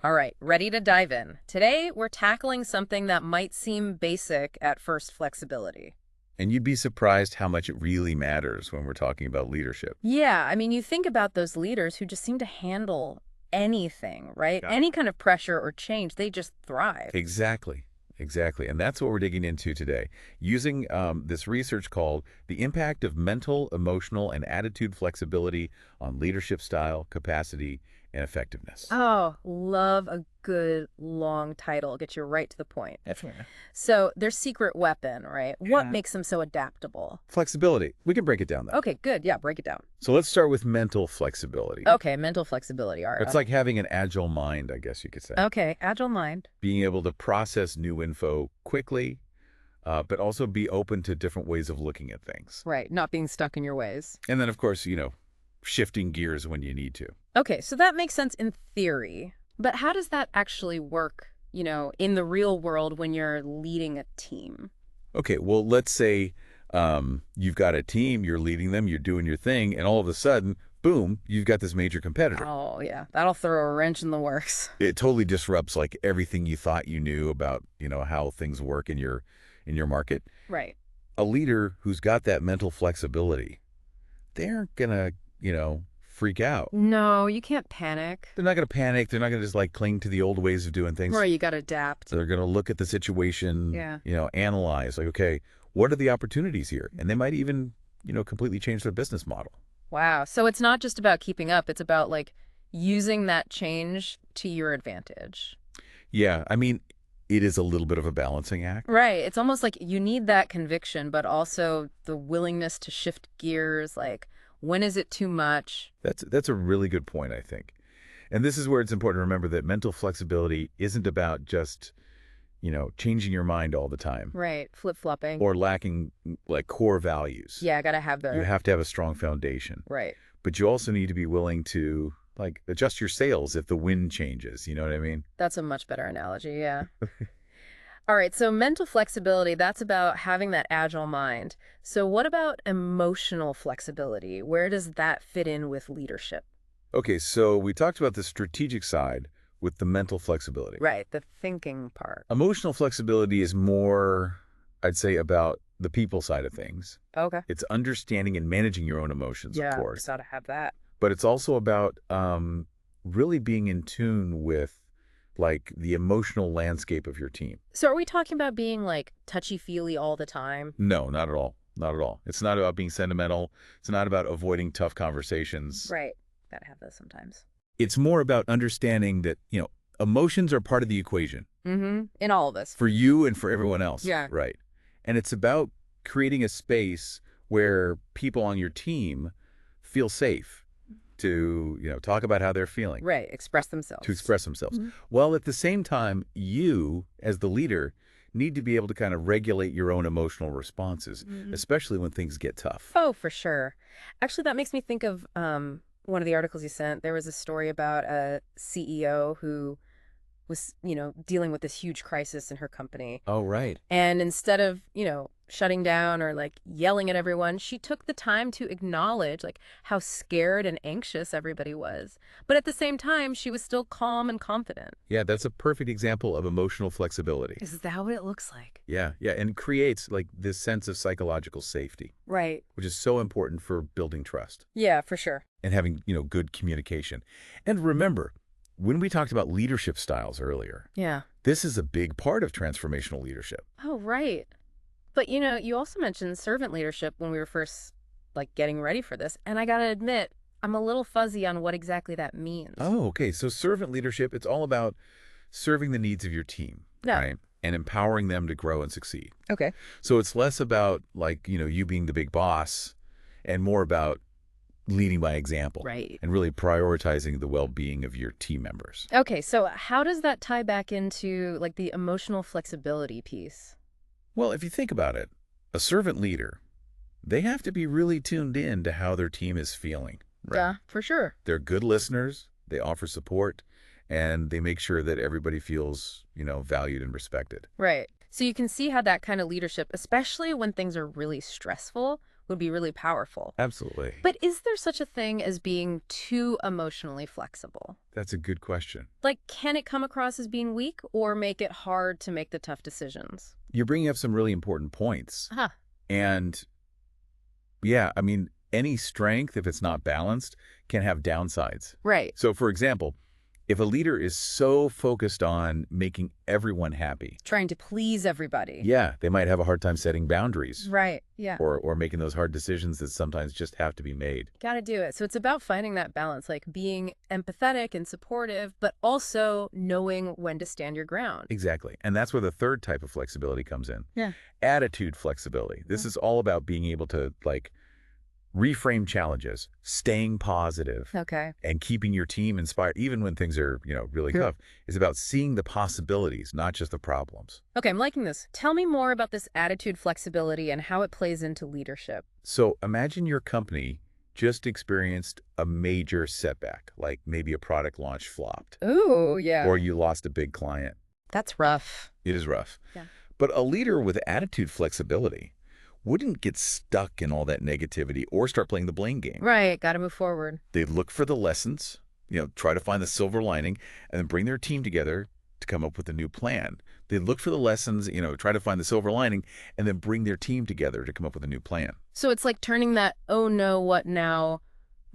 All right, ready to dive in. Today, we're tackling something that might seem basic at first: flexibility. And you'd be surprised how much it really matters when we're talking about leadership. Yeah, I mean, you think about those leaders who just seem to handle anything, right? Yeah. Any kind of pressure or change, they just thrive. Exactly. Exactly. And that's what we're digging into today, using this research called the impact of mental, emotional, and attitude flexibility on leadership style, capacity, and effectiveness. Oh, love a good long title. Get you right to the point. Definitely. So, their secret weapon, right? What Yeah. makes them so adaptable? Flexibility. We can break it down, though. Okay, good. Yeah, break it down. So let's start with mental flexibility. Okay, mental flexibility. All It's right. like having an agile mind, I guess you could say. Okay, agile mind. Being able to process new info quickly, but also be open to different ways of looking at things. Right, not being stuck in your ways. And then, of course, shifting gears when you need to. Okay, so that makes sense in theory. But how does that actually work, in the real world when you're leading a team? Okay, well, let's say you've got a team, you're leading them, you're doing your thing, and all of a sudden, boom, you've got this major competitor. Oh, yeah, that'll throw a wrench in the works. It totally disrupts like everything you thought you knew about, how things work in your market. Right. A leader who's got that mental flexibility, they aren't gonna, freak out. No, you can't panic. They're not gonna panic. They're not gonna just like cling to the old ways of doing things. Right, you got to adapt. They're gonna look at the situation, Yeah. analyze like, okay, what are the opportunities here? And they might even, completely change their business model. Wow. So it's not just about keeping up, it's about using that change to your advantage. Yeah, I mean, it is a little bit of a balancing act. Right. It's almost like you need that conviction, but also the willingness to shift gears. Like, when is it too much? That's a really good point, I think. And this is where it's important to remember that mental flexibility isn't about just, changing your mind all the time Right. Flip-flopping. or lacking like core values. Yeah, gotta have You the. have to have a strong foundation, Right. but you also need to be willing to like adjust your sails if the wind changes. You know what I mean? That's a much better analogy. Yeah. All right. So mental flexibility, that's about having that agile mind. So what about emotional flexibility? Where does that fit in with leadership? Okay, so we talked about the strategic side with the mental flexibility. Right. The thinking part. Emotional flexibility is more, I'd say, about the people side of things. Okay. It's understanding and managing your own emotions, of Yeah. course. Gotta have that. But it's also about really being in tune with like the emotional landscape of your team. So are we talking about being touchy-feely all the time? No, not at all. Not at all. It's not about being sentimental. It's not about avoiding tough conversations. Right. Gotta have those sometimes. It's more about understanding that, emotions are part of the equation Mm-hmm. In all of us. for you and for everyone else. Yeah. Right. And it's about creating a space where people on your team feel safe to, talk about how they're feeling, Right. Express themselves. to express themselves. Mhm. While at the same time, you, as the leader, need to be able to kind of regulate your own emotional responses, Mhm. especially when things get tough. Oh, for sure. Actually, that makes me think of one of the articles you sent. There was a story about a CEO who was, dealing with this huge crisis in her company. Oh, right. And instead of, shutting down or yelling at everyone, she took the time to acknowledge how scared and anxious everybody was. But at the same time, she was still calm and confident. Yeah, that's a perfect example of emotional flexibility. Is that what it looks like? Yeah, yeah, and it creates like this sense of psychological safety, Right. which is so important for building trust Yeah, for sure. and having, good communication. And remember, when we talked about leadership styles earlier, Yeah. this is a big part of transformational leadership. Oh, right. But you also mentioned servant leadership when we were first getting ready for this, and I gotta admit, I'm a little fuzzy on what exactly that means. Oh, okay. So servant leadership, it's all about serving the needs of your team, Yeah. right? And empowering them to grow and succeed. Okay. So it's less about you being the big boss and more about leading by example. Right. And really prioritizing the well-being of your team members. Okay, so how does that tie back into the emotional flexibility piece? Well, if you think about it, a servant leader, they have to be really tuned in to how their team is feeling. Right? Yeah, for sure. They're good listeners, they offer support, and they make sure that everybody feels, valued and respected. Right. So you can see how that kind of leadership, especially when things are really stressful, would be really powerful. Absolutely. But is there such a thing as being too emotionally flexible? That's a good question. Like, can it come across as being weak or make it hard to make the tough decisions? You're bringing up some really important points. Huh. And yeah, I mean, any strength, if it's not balanced, can have downsides. Right. So, for example, if a leader is so focused on making everyone happy, Trying to please everybody. yeah, they might have a hard time setting boundaries Right. Yeah. or making those hard decisions that sometimes just have to be made. Got to do it. So it's about finding that balance, like being empathetic and supportive, but also knowing when to stand your ground. Exactly. And that's where the third type of flexibility comes in. Yeah. Attitude flexibility. This is all about being able to, like, reframe challenges, staying positive, Okay. and keeping your team inspired, even when things are, really Sure. tough. It's about seeing the possibilities, not just the problems. Okay, I'm liking this. Tell me more about this attitude flexibility and how it plays into leadership. So imagine your company just experienced a major setback, like maybe a product launch flopped, Ooh, yeah. or you lost a big client. That's rough. It is rough. Yeah. But a leader with attitude flexibility wouldn't get stuck in all that negativity or start playing the blame game. Right, got to move forward. They'd look for the lessons, try to find the silver lining, and then bring their team together to come up with a new plan. They'd look for the lessons, try to find the silver lining, and then bring their team together to come up with a new plan. So it's like turning that oh no, what now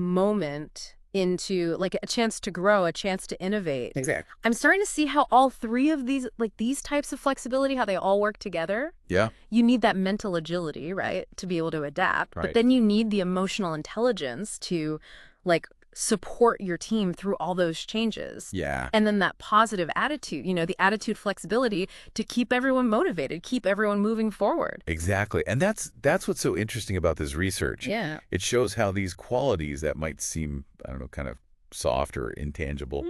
moment into like a chance to grow, a chance to innovate. Exactly. I'm starting to see how all three of these, like these types of flexibility, how they all work together. Yeah. You need that mental agility, right, to be able to adapt. But Right. then you need the emotional intelligence to like support your team through all those changes. Yeah. And then that positive attitude, the attitude flexibility to keep everyone motivated, keep everyone moving forward. Exactly. And that's what's so interesting about this research. Yeah. It shows how these qualities that might seem, I don't know, kind of soft or intangible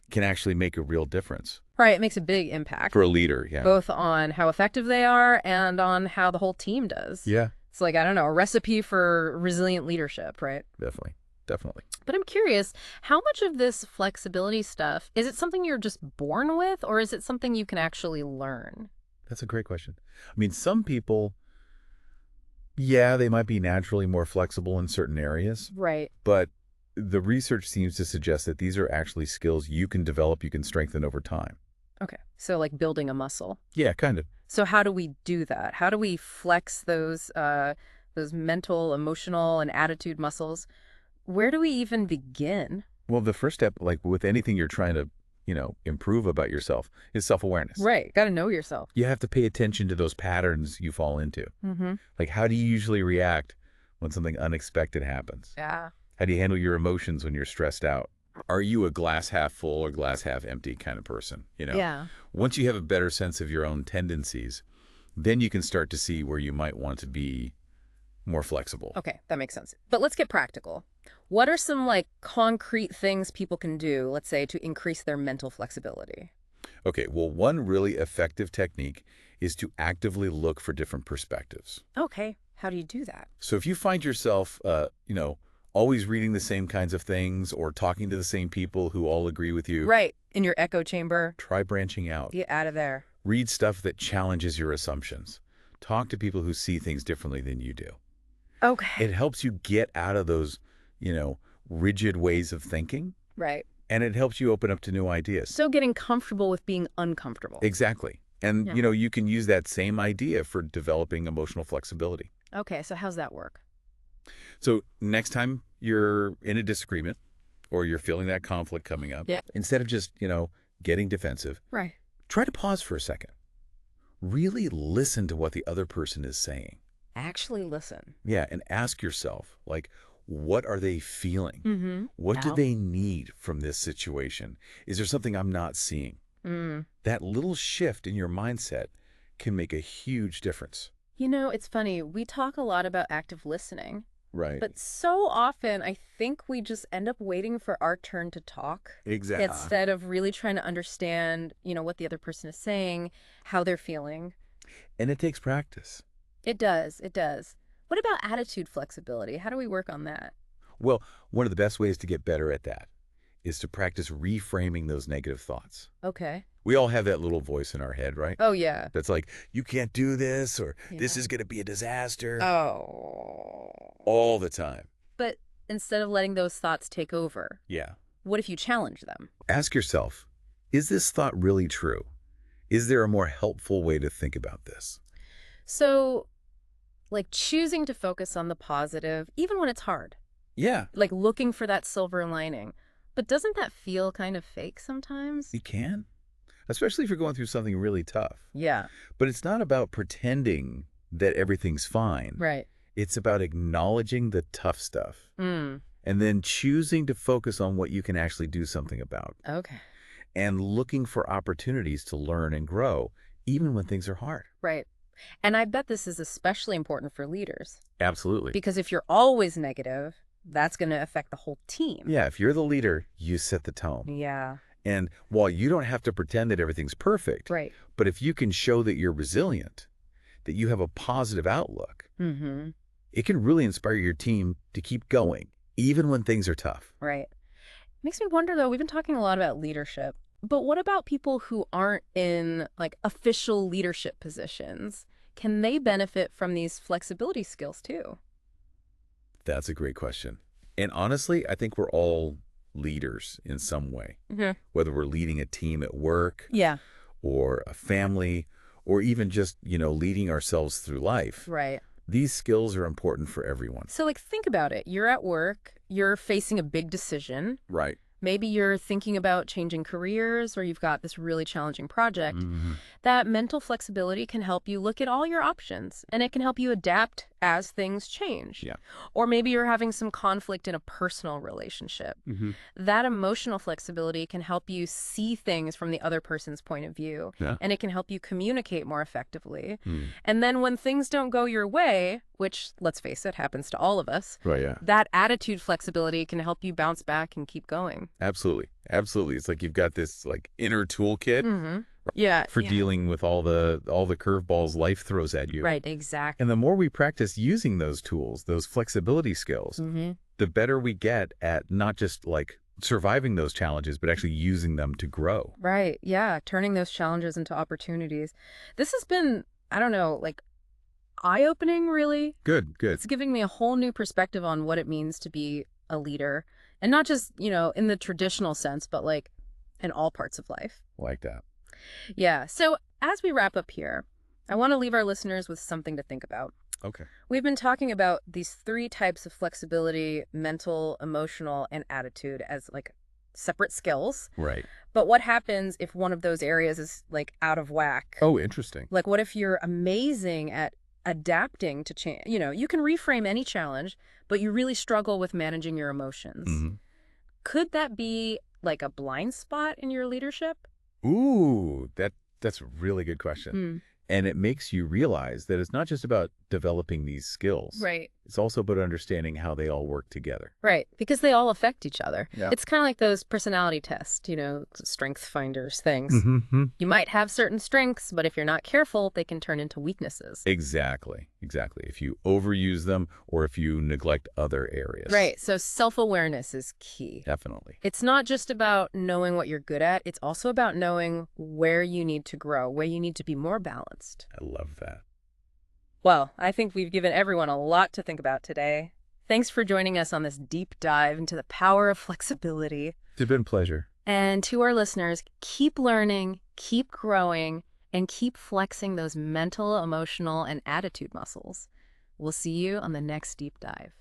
can actually make a real difference Right. It makes a big impact, for a leader. Yeah. both on how effective they are and on how the whole team does. Yeah, It's like, I don't know, a recipe for resilient leadership, right? definitely. Definitely. But I'm curious, how much of this flexibility stuff, is it something you're just born with, or is it something you can actually learn? That's a great question. I mean, some people, yeah, they might be naturally more flexible in certain areas, Right. but the research seems to suggest that these are actually skills you can develop, you can strengthen over time. Okay. So like building a muscle. Yeah, kind of. So how do we do that? How do we flex those mental, emotional, and attitude muscles? Where do we even begin? Well, the first step, like with anything you're trying to, improve about yourself, is self-awareness. Right. Got to know yourself. You have to pay attention to those patterns you fall into. Mm-hmm. Like, how do you usually react when something unexpected happens? Yeah. How do you handle your emotions when you're stressed out? Are you a glass half full or glass half empty kind of person? Yeah. Once you have a better sense of your own tendencies, then you can start to see where you might want to be more flexible. Okay, that makes sense. But let's get practical. What are some like concrete things people can do, let's say, to increase their mental flexibility? Okay, well, one really effective technique is to actively look for different perspectives. Okay, how do you do that? So if you find yourself, always reading the same kinds of things or talking to the same people who all agree with you, Right, in your echo chamber, try branching out. get out of there. Read stuff that challenges your assumptions. Talk to people who see things differently than you do. Okay. It helps you get out of those, rigid ways of thinking, Right. and it helps you open up to new ideas. So getting comfortable with being uncomfortable. Exactly. And, Yeah. you can use that same idea for developing emotional flexibility. Okay, so how's that work? So next time you're in a disagreement or you're feeling that conflict coming up, Yeah. instead of just, getting defensive, Right. try to pause for a second. Really listen to what the other person is saying. Actually listen. Yeah, and ask yourself, like, what are they feeling? Mm-hmm. What do Ow. they need from this situation? Is there something I'm not seeing? That little shift in your mindset can make a huge difference. It's funny. We talk a lot about active listening, Right. but so often I think we just end up waiting for our turn to talk Exactly. instead of really trying to understand, what the other person is saying, how they're feeling. And it takes practice. It does. It does. What about attitude flexibility? How do we work on that? Well, one of the best ways to get better at that is to practice reframing those negative thoughts. Okay. We all have that little voice in our head, right? Oh, yeah. That's like, you can't do this, or this Yeah. is going to be a disaster Oh. all the time. But instead of letting those thoughts take over, Yeah. what if you challenge them? Ask yourself, is this thought really true? Is there a more helpful way to think about this? So, like choosing to focus on the positive, even when it's hard, Yeah, like looking for that silver lining. But doesn't that feel kind of fake sometimes? you can, especially if you're going through something really tough. Yeah, But it's not about pretending that everything's fine. right. It's about acknowledging the tough stuff Mm, and then choosing to focus on what you can actually do something about okay. and looking for opportunities to learn and grow, even when things are hard. Right. And I bet this is especially important for leaders Absolutely. because if you're always negative, that's going to affect the whole team. Yeah, if you're the leader, you set the tone. Yeah, And while you don't have to pretend that everything's perfect, right. but if you can show that you're resilient, that you have a positive outlook, Mm-hmm. it can really inspire your team to keep going, even when things are tough. Right. Makes me wonder, though, we've been talking a lot about leadership, but what about people who aren't in like official leadership positions? Can they benefit from these flexibility skills too? That's a great question. And honestly, I think we're all leaders in some way, Hmm. whether we're leading a team at work Yeah. or a family, or even just, leading ourselves through life. Right. These skills are important for everyone. So, like, think about it. You're at work, you're facing a big decision. Right. Maybe you're thinking about changing careers or you've got this really challenging project. Hmm. That mental flexibility can help you look at all your options and it can help you adapt as things change. Yeah. Or maybe you're having some conflict in a personal relationship. Hmm. That emotional flexibility can help you see things from the other person's point of view Yeah. and it can help you communicate more effectively. Mm. And then when things don't go your way, which, let's face it, happens to all of us, Right, yeah. that attitude flexibility can help you bounce back and keep going. Absolutely. Absolutely. It's like you've got this inner toolkit Mm-hmm. Yeah. for Yeah. dealing with all the curveballs life throws at you. Right, exactly. And the more we practice using those tools, those flexibility skills, Mm-hmm. the better we get at not just surviving those challenges, but actually using them to grow. Right. Yeah. Turning those challenges into opportunities. This has been, I don't know, like eye-opening, really. Good, good. It's giving me a whole new perspective on what it means to be a leader. And not just, in the traditional sense, but like in all parts of life. Like that. Yeah. So as we wrap up here, I want to leave our listeners with something to think about. Okay. We've been talking about these three types of flexibility: mental, emotional, and attitude as like separate skills. Right. But what happens if one of those areas is like out of whack? Oh, interesting. Like what if you're amazing at adapting to change? You can reframe any challenge, but you really struggle with managing your emotions. Hmm. Could that be like a blind spot in your leadership? Ooh, that's a really good question. Hmm. And it makes you realize that it's not just about developing these skills. Right. It's also about understanding how they all work together. Right. Because they all affect each other. Yeah. It's kind of like those personality tests, strength finders things. Mm-hmm. You might have certain strengths, but if you're not careful, they can turn into weaknesses. Exactly. Exactly. If you overuse them or if you neglect other areas. Right. So self-awareness is key. Definitely. It's not just about knowing what you're good at. It's also about knowing where you need to grow, where you need to be more balanced. I love that. Well, I think we've given everyone a lot to think about today. Thanks for joining us on this deep dive into the power of flexibility. It's been a pleasure. And to our listeners, keep learning, keep growing, and keep flexing those mental, emotional, and attitude muscles. We'll see you on the next deep dive.